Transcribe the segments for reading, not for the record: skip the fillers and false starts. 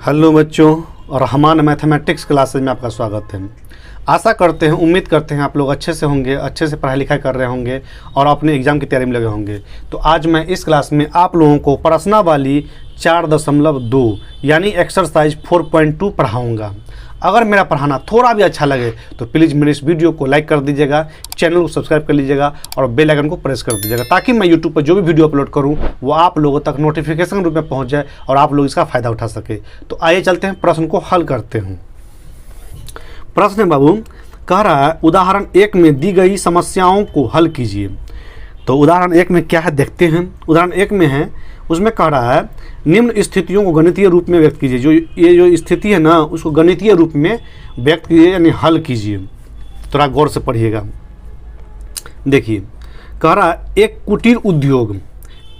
Hello बच्चों, Rahman mathematics classes में आपका स्वागत है। आशा करते हैं, उम्मीद करते हैं आप लोग अच्छे से होंगे, अच्छे से पढ़ाई लिखाई कर रहे होंगे और अपने एग्ज़ाम की तैयारी में लगे होंगे। तो आज मैं इस क्लास में आप लोगों को प्रश्नावली 4.2 यानी एक्सरसाइज 4.2 पढ़ाऊँगा। अगर मेरा पढ़ाना थोड़ा भी अच्छा लगे तो प्लीज़ मेरे इस वीडियो को लाइक कर दीजिएगा, चैनल को सब्सक्राइब कर लीजिएगा और बेल आइकन को प्रेस कर दीजिएगा, ताकि मैं यूट्यूब पर जो भी वीडियो अपलोड करूं वो आप लोगों तक नोटिफिकेशन रूप में पहुंच जाए और आप लोग इसका फ़ायदा उठा सके। तो आइए चलते हैं, प्रश्न को हल करते हैं। प्रश्न है बाबू, कह रहा है उदाहरण 1 में दी गई समस्याओं को हल कीजिए। तो उदाहरण 1 में क्या है देखते हैं। उदाहरण 1 में है, उसमें कह रहा है निम्न स्थितियों को गणितीय रूप में व्यक्त कीजिए। जो स्थिति है ना, उसको गणितीय रूप में व्यक्त कीजिए यानी हल कीजिए। थोड़ा गौर से पढ़िएगा। देखिए, कह रहा है एक कुटीर उद्योग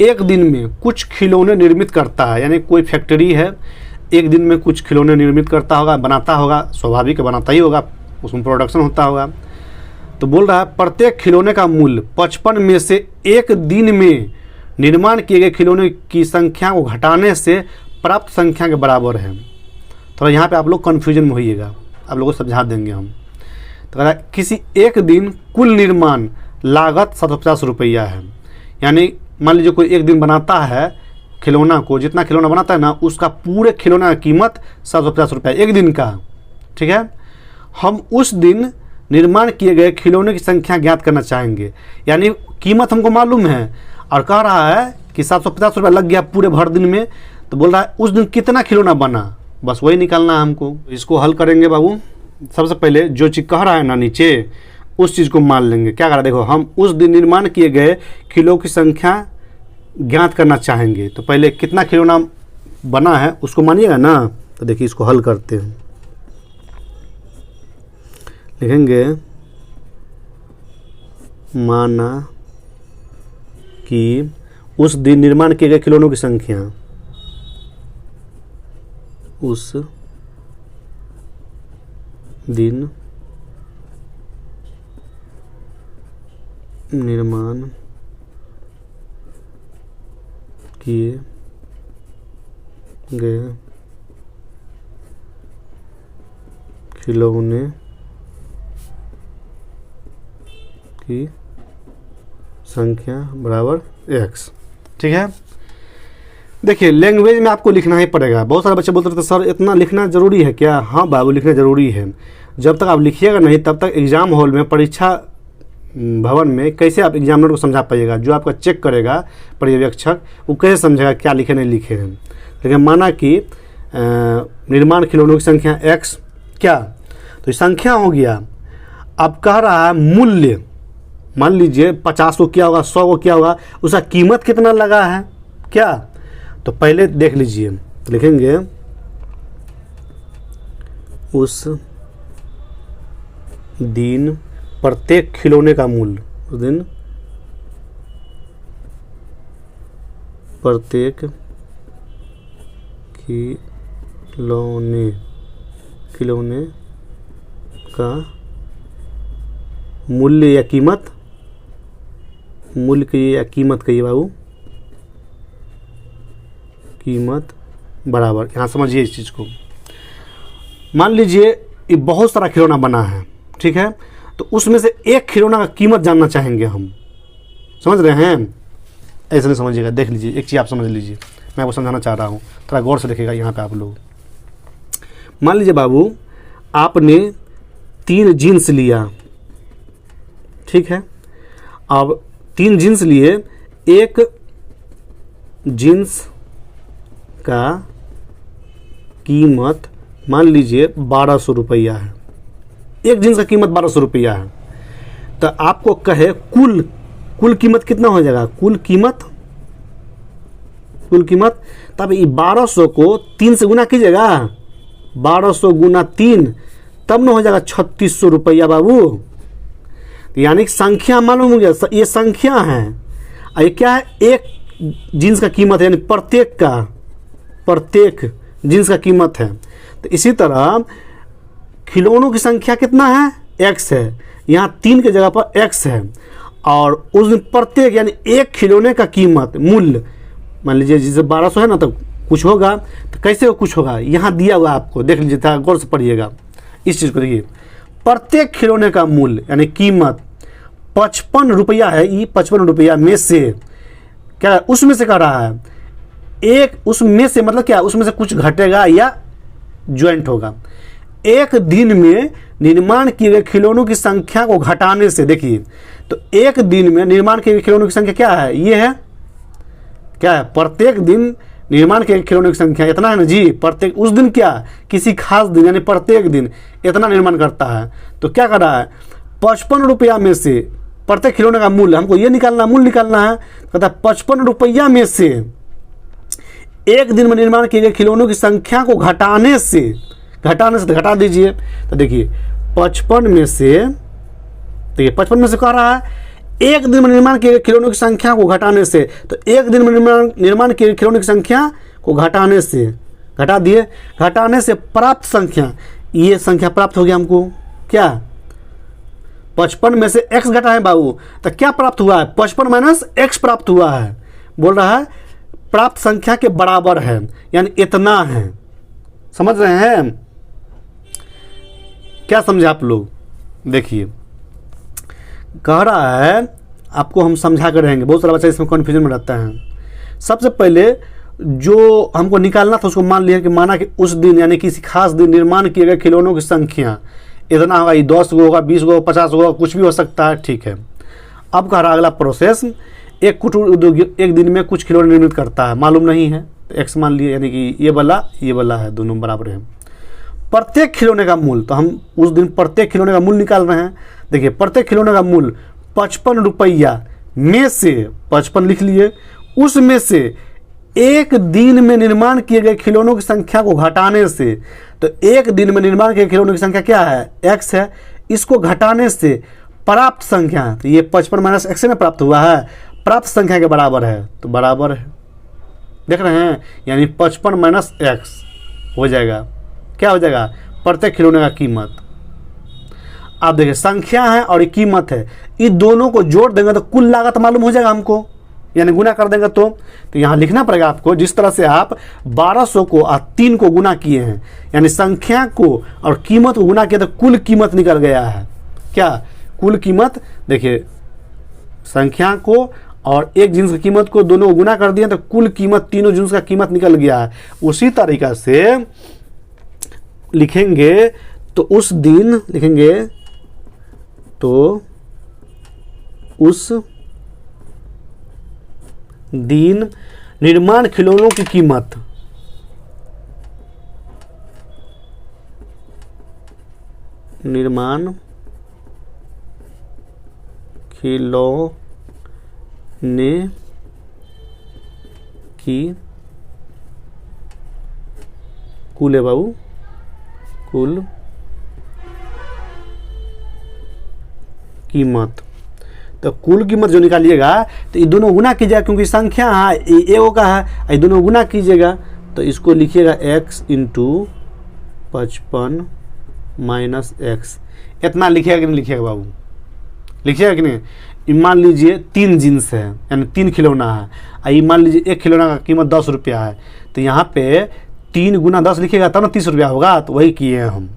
एक दिन में कुछ खिलौने निर्मित करता है, यानी कोई फैक्ट्री है, एक दिन में कुछ खिलौने निर्मित करता होगा, बनाता होगा, स्वाभाविक बनाता ही होगा, उसमें प्रोडक्शन होता होगा। तो बोल रहा है प्रत्येक खिलौने का मूल्य 55 में से एक दिन में निर्माण किए गए खिलौने की संख्या को घटाने से प्राप्त संख्या के बराबर है। थोड़ा यहाँ पे आप लोग कन्फ्यूजन में होइएगा, आप लोगों को समझा देंगे हम। तो कह किसी एक दिन कुल निर्माण लागत 750 रुपया है, यानी मान लीजिए कोई एक दिन बनाता है खिलौना को, जितना खिलौना बनाता है ना, उसका पूरे खिलौना की कीमत 750 रुपया एक दिन का। ठीक है, हम उस दिन निर्माण किए गए खिलौने की संख्या ज्ञात करना चाहेंगे, यानी कीमत हमको मालूम है और कह रहा है कि 750 रुपया लग गया पूरे भर दिन में। तो बोल रहा है उस दिन कितना खिलौना बना, बस वही निकालना है हमको। इसको हल करेंगे बाबू। सबसे पहले जो चीज़ कह रहा है ना नीचे, उस चीज़ को मान लेंगे। क्या कर रहा है देखो, हम उस दिन निर्माण किए गए खिलौनों की संख्या ज्ञात करना चाहेंगे। तो पहले कितना खिलौना बना है उसको मानिएगा ना। तो देखिए इसको हल करते हैं। लिखेंगे माना कि उस दिन निर्माण किए गए खिलौनों की संख्या, उस दिन निर्माण किए गए खिलौने की संख्या बराबर x। ठीक है, देखिए लैंग्वेज में आपको लिखना ही पड़ेगा। बहुत सारे बच्चे बोलते रहते सर इतना लिखना ज़रूरी है क्या? हाँ बाबू, लिखना ज़रूरी है। जब तक आप लिखिएगा नहीं तब तक एग्ज़ाम हॉल में, परीक्षा भवन में कैसे आप एग्जामिनर को समझा पाइएगा? जो आपका चेक करेगा पर्यवेक्षक, वो कैसे समझेगा क्या लिखे नहीं लिखे हैं। लेकिन माना कि निर्माण खिलौनों की संख्या x, क्या तो संख्या हो गया। अब कह रहा है मूल्य, मान लीजिए 50 को क्या होगा, 100 को क्या होगा, उसका कीमत कितना लगा है क्या? तो पहले देख लीजिए, लिखेंगे उस दिन प्रत्येक खिलौने का मूल्य, उस दिन प्रत्येक खिलौने का मूल्य या कीमत, मूल्य कहिए या कीमत कहिए बाबू, कीमत बराबर। यहाँ समझिए इस चीज़ को। मान लीजिए ये बहुत सारा खिलौना बना है, ठीक है, तो उसमें से एक खिलौना का कीमत जानना चाहेंगे हम। समझ रहे हैं? ऐसे नहीं समझिएगा, देख लीजिए, एक चीज़ आप समझ लीजिए, मैं आपको समझाना चाह रहा हूँ, थोड़ा गौर से देखिएगा यहाँ पे आप लोग। मान लीजिए बाबू आपने 3 जीन्स लिया, ठीक है, अब 3 जीन्स लिए, एक जीन्स का कीमत मान लीजिए 1200 रुपया है। एक जीन्स का कीमत 1200 रुपया है। तो आपको कहे कुल कीमत कितना हो जाएगा? कुल कीमत तब ये 1200 को 3 से गुना कीजिएगा, 1200 गुना 3 तब न हो जाएगा 3600 रुपया बाबू। यानी संख्या मालूम हो गया, ये संख्या है। ये क्या है? एक जीन्स का कीमत है, यानी प्रत्येक जीन्स का कीमत है। तो इसी तरह खिलौनों की संख्या कितना है? x है। यहाँ 3 की जगह पर x है और उस दिन प्रत्येक यानी एक खिलौने का कीमत मूल्य मान लीजिए जैसे 1200 है ना, तो कुछ होगा। तो कैसे वो कुछ होगा, यहाँ दिया हुआ आपको, देख लीजिए, था गौर से पढ़िएगा इस चीज़ को। देखिए, प्रत्येक खिलौने का मूल्य यानी कीमत 55 रुपया है। ये 55 रुपया में से क्या, उसमें से कह रहा है एक, उसमें से मतलब क्या, उसमें से कुछ घटेगा या ज्वाइंट होगा। एक दिन में निर्माण किए गए खिलौनों की संख्या को घटाने से, देखिए, तो एक दिन में निर्माण किए गए खिलौनों की संख्या क्या है, ये है, क्या है, प्रत्येक दिन निर्माण के खिलौनों की संख्या इतना है ना जी। प्रत्येक, उस दिन क्या, किसी खास दिन यानी प्रत्येक दिन इतना निर्माण करता है। तो क्या कर रहा है, 55 रुपया में से प्रत्येक खिलौने का मूल्य हमको ये निकालना, मूल्य निकालना है। कहता है 55 रुपया में से एक दिन में निर्माण किए गए खिलौनों की संख्या को घटाने से घटा दीजिए। तो देखिए 55 में से, देखिए 55 में से कह रहा है एक दिन में निर्माण किए गए खिलौनों की संख्या को घटाने से। तो एक दिन में निर्माण किए गए खिलौनों की संख्या को घटाने से, घटा दिए, घटाने से प्राप्त संख्या, ये संख्या प्राप्त हो गया हमको। क्या, 55 में से x घटा है बाबू, तो क्या प्राप्त हुआ है, 55 माइनस x प्राप्त हुआ है। बोल रहा है प्राप्त संख्या के बराबर है, यानी इतना है। समझ रहे हैं, क्या समझे आप लोग। देखिए कह रहा है, आपको हम समझा कर रहेंगे, बहुत सारा बच्चा इसमें कन्फ्यूजन में रहता है। सबसे पहले जो हमको निकालना था उसको मान लिया कि माना कि उस दिन यानी किसी खास दिन निर्माण किए गए खिलौनों की संख्या इतना होगा, ये 10 गो होगा, 20 गो, 50 गो, कुछ भी हो सकता है, ठीक है। अब कह रहा अगला प्रोसेस, एक कुटीर उद्योग एक दिन में कुछ खिलौने निर्मित करता है, मालूम नहीं है, तो एक्स मान लिए, यानी कि ये वाला है, दोनों बराबर है। प्रत्येक खिलौने का मूल्य, तो हम उस दिन प्रत्येक खिलौने का मूल्य निकाल रहे हैं। देखिए प्रत्येक खिलौने का मूल्य 55 रुपया में से, 55 लिख लिए, उसमें से एक दिन में निर्माण किए गए खिलौनों की संख्या को घटाने से, तो एक दिन में निर्माण किए खिलौनों की संख्या क्या है, x है, इसको घटाने से प्राप्त संख्या, तो ये 55 माइनस x में प्राप्त हुआ है, प्राप्त संख्या के बराबर है, तो बराबर है, देख रहे हैं, यानी 55 माइनस x हो जाएगा, क्या हो जाएगा, प्रत्येक खिलौने का कीमत। आप देखिए संख्या है और ये कीमत है, ये दोनों को जोड़ देंगे तो कुल लागत मालूम हो जाएगा हमको, यानी गुना कर देंगे। तो यहाँ लिखना पड़ेगा आपको, जिस तरह से आप 1200 को 3 को गुना किए हैं, यानी संख्या को और कीमत को गुना किया तो कुल कीमत निकल गया है। क्या, कुल कीमत, देखिए संख्या को और एक जिन्स की कीमत को दोनों को गुना कर दिया तो कुल कीमत, तीनों जिन्स का कीमत निकल गया है। उसी तरीका से लिखेंगे तो उस दिन लिखेंगे तो उस दिन निर्माण खिलौनों की कीमत, निर्माण खिलौने की कुल है बाबू, कुल कीमत। तो कुल कीमत जो निकालिएगा तो ये दोनों गुना कीजिएगा, क्योंकि संख्या है, ये का है, ये दोनों गुना कीजिएगा तो इसको लिखिएगा x इंटू 55 माइनस x। इतना लिखिएगा कि नहीं लिखिएगा बाबू, लिखिएगा कि नहीं। मान लीजिए 3 जिन्स है, यानी 3 खिलौना है, ये मान लीजिए एक खिलौना का कीमत 10 रुपया है, तो यहाँ पे 3 गुना 10 लिखिएगा तब ना 30 रुपया होगा, तो वही किए हैं हम।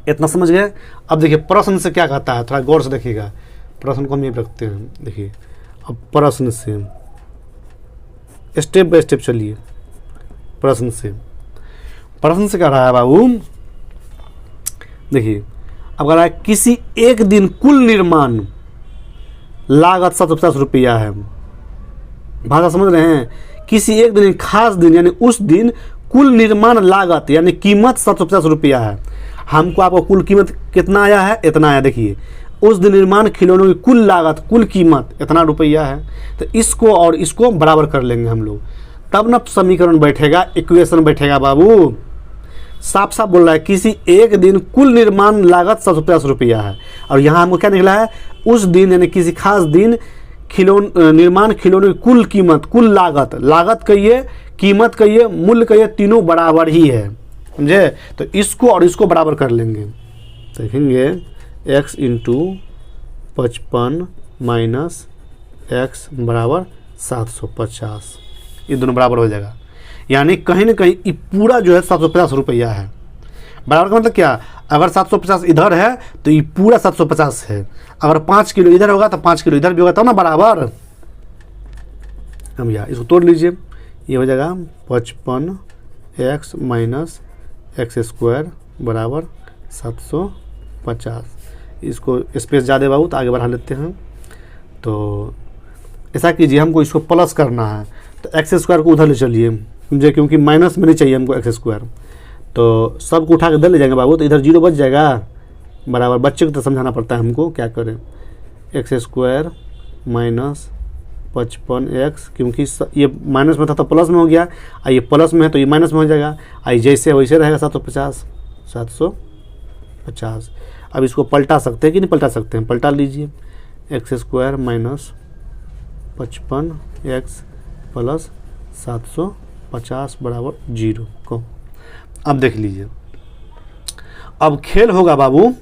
इतना समझ गए। अब देखिए प्रश्न से क्या कहता है, थोड़ा गौर से देखिएगा, प्रश्न को हम ये रखते हैं। देखिए अब प्रश्न से स्टेप बाय स्टेप चलिए। प्रश्न से कह रहा है बाबू, देखिए अब कह रहा है किसी एक दिन कुल निर्माण लागत 750 रुपया है। भाषा समझ रहे हैं, किसी एक दिन खास दिन यानी उस दिन कुल निर्माण लागत यानी कीमत 750 रुपया है। हमको आपको कुल कीमत कितना आया है, इतना आया। देखिए उस दिन निर्माण खिलौनों की कुल लागत, कुल कीमत इतना रुपया है, तो इसको और इसको बराबर कर लेंगे हम लोग, तब ना समीकरण बैठेगा, इक्वेशन बैठेगा बाबू। साफ साफ बोल रहा है किसी एक दिन कुल निर्माण लागत 750 रुपया है, और यहाँ हमको क्या निकला है, उस दिन यानी किसी खास दिन निर्माण खिलौनों की कुल कीमत, कुल लागत, लागत कहिए, कीमत कहिए, मूल्य कहिए, तीनों बराबर ही है, समझे। तो इसको और इसको बराबर कर लेंगे, देखेंगे x इंटू 55 माइनस x बराबर 750, ये दोनों बराबर हो जाएगा। यानी कहीं ना कहीं ये पूरा जो है 750 रुपया है। बराबर का मतलब क्या, अगर 750 इधर है तो ये पूरा 750 है। अगर 5 किलो इधर होगा तो 5 किलो इधर भी होगा, तब ना बराबर। हम यार इसको तोड़ लीजिए, ये हो जाएगा 55x माइनस एक्स स्क्वायर बराबर 750। इसको स्पेस ज़्यादा बाबू तो आगे बढ़ा लेते हैं। तो ऐसा कीजिए, हमको इसको प्लस करना है तो एक्स स्क्वायर को उधर ले चलिए मुझे, क्योंकि माइनस में नहीं चाहिए हमको एक्स स्क्वायर। तो सबको उठा के इधर ले जाएंगे बाबू, तो इधर 0 बच जाएगा बराबर। बच्चे को तो समझाना पड़ता है हमको, क्या करें, एक्स स्क्वायर माइनस 55x, क्योंकि ये माइनस में था तो प्लस में हो गया, ये प्लस में है तो ये माइनस में हो जाएगा। आई जैसे वैसे रहेगा 750। अब इसको पलटा सकते हैं कि नहीं पलटा सकते हैं, पलटा लीजिए। X square minus 55x plus 750 बराबर 0 को। अब देख लीजिए, अब खेल होगा बाबू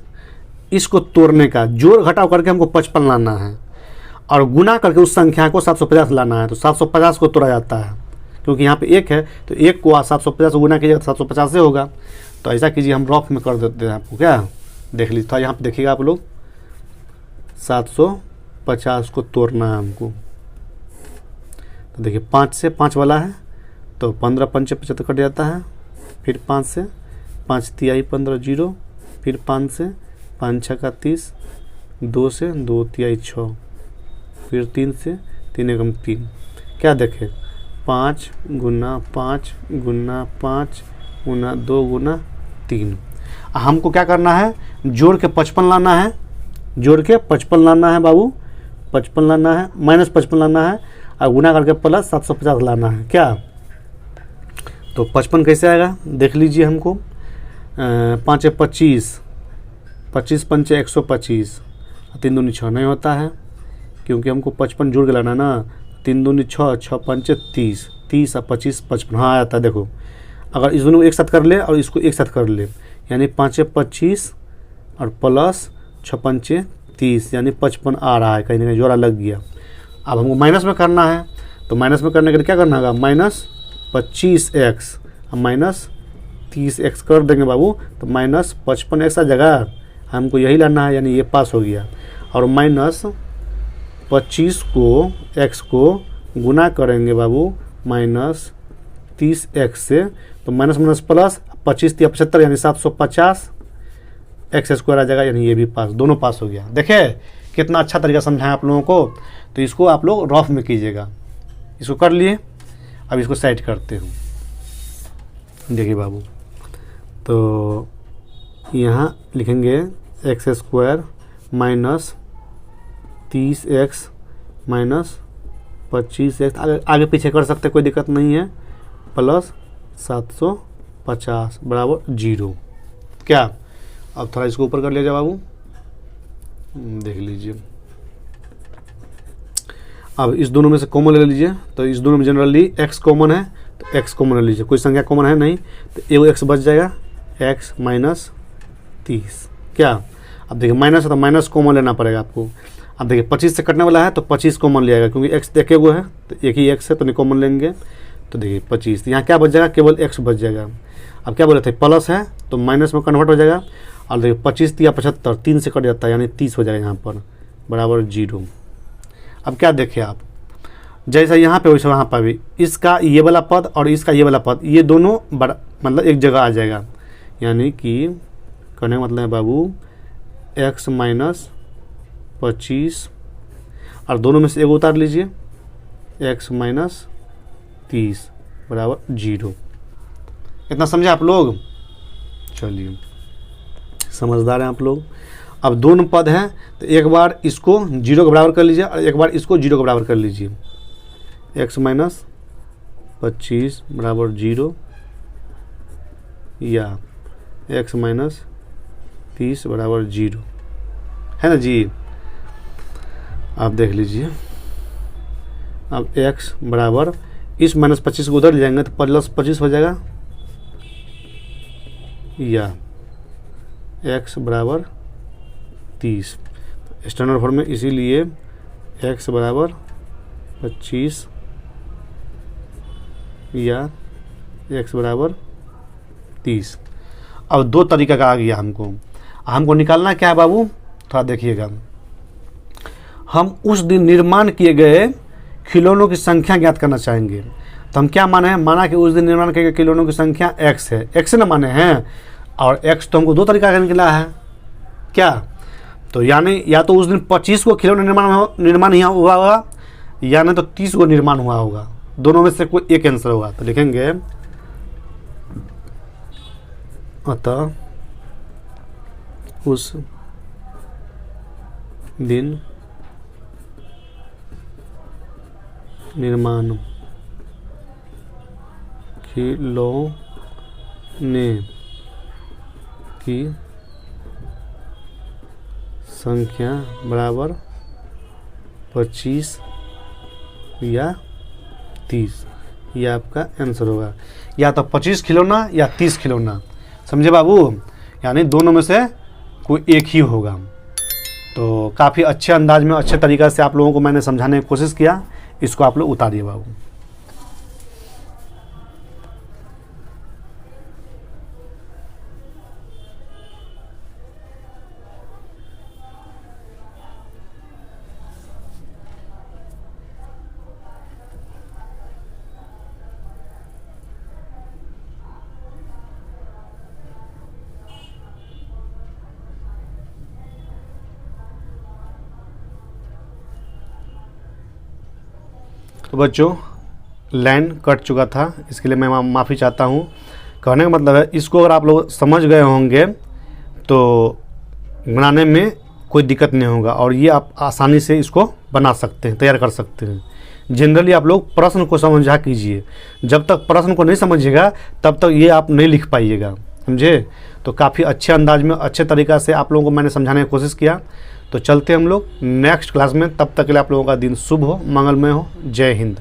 इसको तोड़ने का, जोड़ घटाव करके हमको 55 लाना है और गुना करके उस संख्या को 750 लाना है। तो 750 को तोड़ा जाता है, क्योंकि यहाँ पे 1 है तो 1 को 750 गुना कीजिएगा तो 750 से होगा। तो ऐसा कीजिए, हम रफ में कर देते हैं आपको, क्या देख लीजिए। था यहाँ पे देखिएगा आप लोग, 750 को तोड़ना है हमको। तो देखिए 5 से 5 वाला है तो 15 पंचे 75 कट जाता है, फिर 5 से 5 तिहाई 15 0, फिर 5 से 5 छक्का 30, 2 से 2 तिहाई 6, फिर 3 से 3 एकम 3। क्या देखें, 5 गुना 5 गुना 5 गुना 2 गुना 3। हमको क्या करना है, जोड़ के 55 लाना है, जोड़ के 55 लाना है बाबू, 55 लाना है, माइनस 55 लाना है और गुना करके प्लस 750 लाना है। क्या तो 55 कैसे आएगा देख लीजिए हमको, 5 25, 25 पंचे 125, 3 दूनी 6 नहीं होता है, क्योंकि हमको 55 जोड़ के लाना ना। 3 दूनी 6, 6 पंचे 30, 30 और 25 55, हाँ आता है। देखो अगर इस दोनों को एक साथ कर ले और इसको एक साथ कर ले, यानी 5 25 और प्लस 6 पंचे 30, यानी 55 आ रहा है, कहीं ना कहीं जोड़ा लग गया। अब हमको माइनस में करना है, तो माइनस में करने के लिए क्या करना होगा, माइनस 25x और माइनस 30x कर देंगे बाबू, तो माइनस 55x आ जाएगा। हमको यही लाना है, यानी ये पास हो गया। और माइनस 25 को x को गुना करेंगे बाबू माइनस 30x से, तो माइनस माइनस प्लस 25 या 75 यानी 750 एक्स स्क्वायर आ जाएगा, यानी ये भी पास, दोनों पास हो गया। देखे कितना अच्छा तरीका समझाया आप लोगों को। तो इसको आप लोग रफ में कीजिएगा। इसको कर लिए, अब इसको साइड करते हूँ। देखिए बाबू, तो यहाँ लिखेंगे x square minus 30x minus 25x, आगे पीछे कर सकते, कोई दिक्कत नहीं है, प्लस 750 बराबर 0। क्या अब थोड़ा इसको ऊपर कर लिया जाए बाबू, देख लीजिए। अब इस दोनों में से कॉमन ले लीजिए, तो इस दोनों में जनरली x कॉमन है तो x कॉमन ले लीजिए, कोई संख्या कॉमन है नहीं तो एगो x बच जाएगा, x माइनस 30। क्या अब देखिए माइनस है तो माइनस कॉमन लेना पड़ेगा आपको। अब देखिए 25 से कटने वाला है तो 25 कॉमन ले आएगा, क्योंकि x देखे हुए है तो एक ही x है तो नहीं कॉमन लेंगे। तो देखिए 25, यहाँ क्या बच जाएगा, केवल x बच जाएगा। अब क्या बोले थे, प्लस है तो माइनस में कन्वर्ट हो जाएगा। और देखिए 25 या 75, 3 से कट जाता है, यानी 30 हो जाएगा यहाँ पर बराबर 0। अब क्या देखें आप, जैसा यहाँ पे वैसे वहाँ पर भी इसका ये वाला पद और इसका ये वाला पद, ये दोनों मतलब एक जगह आ जाएगा। यानी कि कहने का मतलब है बाबू, x माइनस 25 और दोनों में से एक उतार लीजिए, x माइनस 30 बराबर 0। इतना समझे आप लोग? चलिए समझदार हैं आप लोग। अब दोनों पद हैं तो एक बार इसको 0 के बराबर कर लीजिए और एक बार इसको 0 के बराबर कर लीजिए। x माइनस 25 बराबर 0 या x माइनस 30 बराबर 0 है ना जी। आप देख लीजिए, अब x बराबर इस माइनस 25 को उधर ले जाएंगे तो प्लस 25 हो जाएगा, या x बराबर 30 स्टैंडर्ड फॉर्म में, इसीलिए x बराबर 25 या x बराबर 30। अब दो तरीका का आ गया हमको निकालना क्या है बाबू, थोड़ा देखिएगा। हम उस दिन निर्माण किए गए खिलौनों की संख्या ज्ञात करना चाहेंगे। तो हम क्या माना कि उस दिन निर्माण किए गए खिलौनों की संख्या x है, x ना माने हैं, और x तो हमको दो तरीका का निकला है क्या, तो यानी या तो उस दिन 25 को खिलौने निर्माण ही हुआ होगा, या नहीं तो 30 को निर्माण हुआ होगा, दोनों में से कोई एक आंसर होगा। तो लिखेंगे अतः उस दिन निर्माण खिलौने की संख्या बराबर 25 या 30, यह आपका आंसर होगा। या तो 25 खिलौना या 30 खिलौना, समझे बाबू, यानी दोनों में से कोई एक ही होगा। तो काफ़ी अच्छे अंदाज में अच्छे तरीक़ा से आप लोगों को मैंने समझाने की कोशिश किया, इसको आप लोग उतारिए बाबू। तो बच्चों लाइन कट चुका था, इसके लिए मैं माफ़ी चाहता हूँ। कहने का मतलब है, इसको अगर आप लोग समझ गए होंगे तो बनाने में कोई दिक्कत नहीं होगा, और ये आप आसानी से इसको बना सकते हैं, तैयार कर सकते हैं। जनरली आप लोग प्रश्न को समझा कीजिए, जब तक प्रश्न को नहीं समझिएगा तब तक ये आप नहीं लिख पाइएगा, समझे। तो काफ़ी अच्छे अंदाज में अच्छे तरीक़ा से आप लोगों को मैंने समझाने की कोशिश किया। तो चलते हम लोग नेक्स्ट क्लास में, तब तक के लिए आप लोगों का दिन शुभ हो, मंगलमय हो। जय हिंद।